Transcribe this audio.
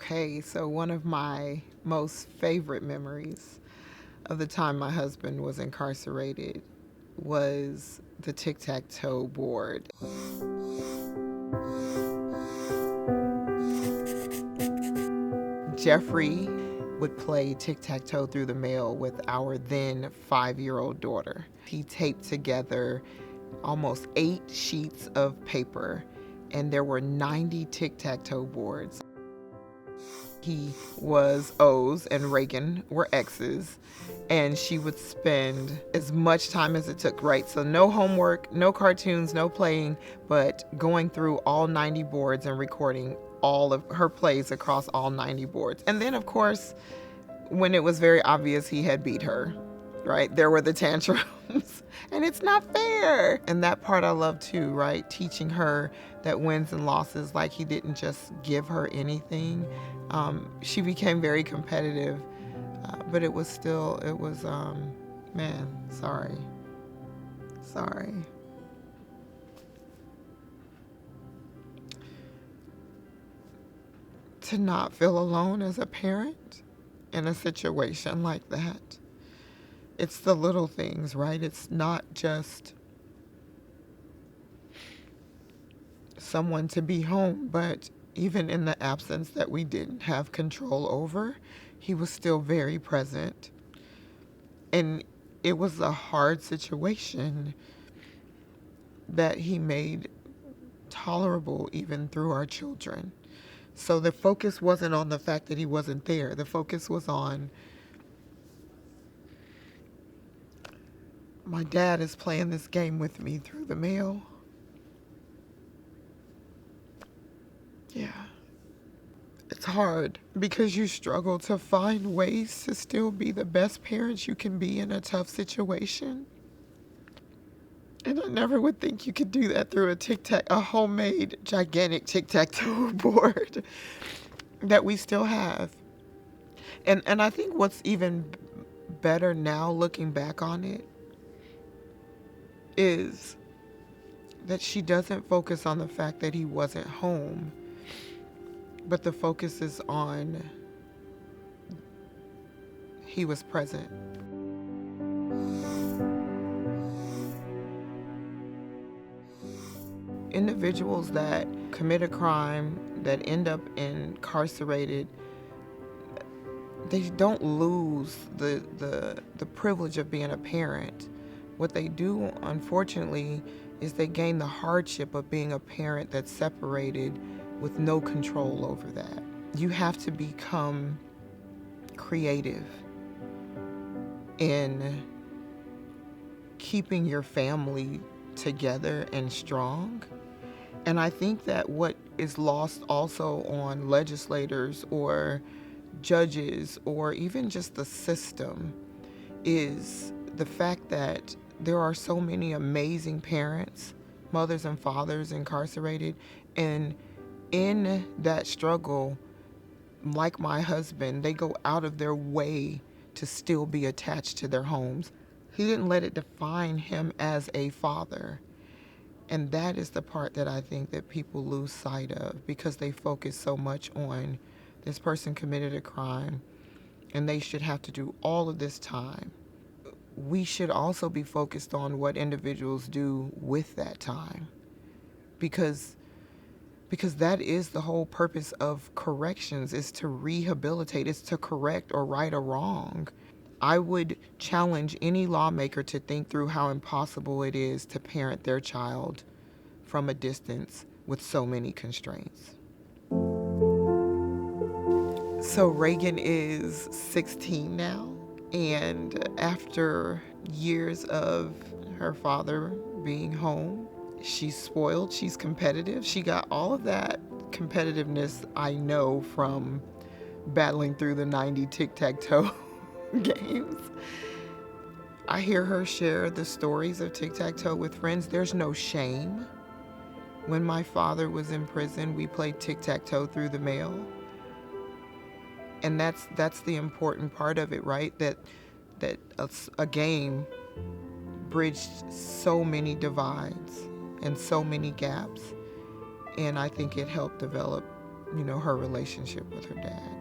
Okay, so one of my most favorite memories of the time my husband was incarcerated was the tic-tac-toe board. Jeffrey would play tic-tac-toe through the mail with our then 5-year-old daughter. He taped together almost 8 sheets of paper, and there were 90 tic-tac-toe boards. He was O's and Reagan were X's, and she would spend as much time as it took, right? So no homework, no cartoons, no playing, but going through all 90 boards and recording all of her plays across all 90 boards. And then, of course, when it was very obvious he had beat her, right? There were the tantrums, and it's not fair. And that part I love too, right? Teaching her that wins and losses, like he didn't just give her anything. She became very competitive, but it was, man, sorry. To not feel alone as a parent in a situation like that. It's the little things, right? It's not just someone to be home, but even in the absence that we didn't have control over, he was still very present. And it was a hard situation that he made tolerable even through our children. So the focus wasn't on the fact that he wasn't there. The focus was on, my dad is playing this game with me through the mail. Yeah. It's hard because you struggle to find ways to still be the best parents you can be in a tough situation. And I never would think you could do that through a homemade, gigantic tic-tac-toe board that we still have. And I think what's even better now, looking back on it, is that she doesn't focus on the fact that he wasn't home, but the focus is on he was present. Individuals that commit a crime, that end up incarcerated, they don't lose the privilege of being a parent. What they do, unfortunately, is they gain the hardship of being a parent that's separated with no control over that. You have to become creative in keeping your family together and strong. And I think that what is lost also on legislators or judges or even just the system is the fact that there are so many amazing parents, mothers and fathers incarcerated, and in that struggle, like my husband, they go out of their way to still be attached to their homes. He didn't let it define him as a father. And that is the part that I think that people lose sight of because they focus so much on this person committed a crime and they should have to do all of this time. We should also be focused on what individuals do with that time because that is the whole purpose of corrections, is to rehabilitate, is to correct or right a wrong. I would challenge any lawmaker to think through how impossible it is to parent their child from a distance with so many constraints. So Reagan is 16 now, and after years of her father being home, she's spoiled, she's competitive. She got all of that competitiveness I know from battling through the 90 tic-tac-toe games. I hear her share the stories of tic-tac-toe with friends. There's no shame. When my father was in prison, we played tic-tac-toe through the mail. And that's the important part of it, right? That a game bridged so many divides and so many gaps. And I think it helped develop her relationship with her dad.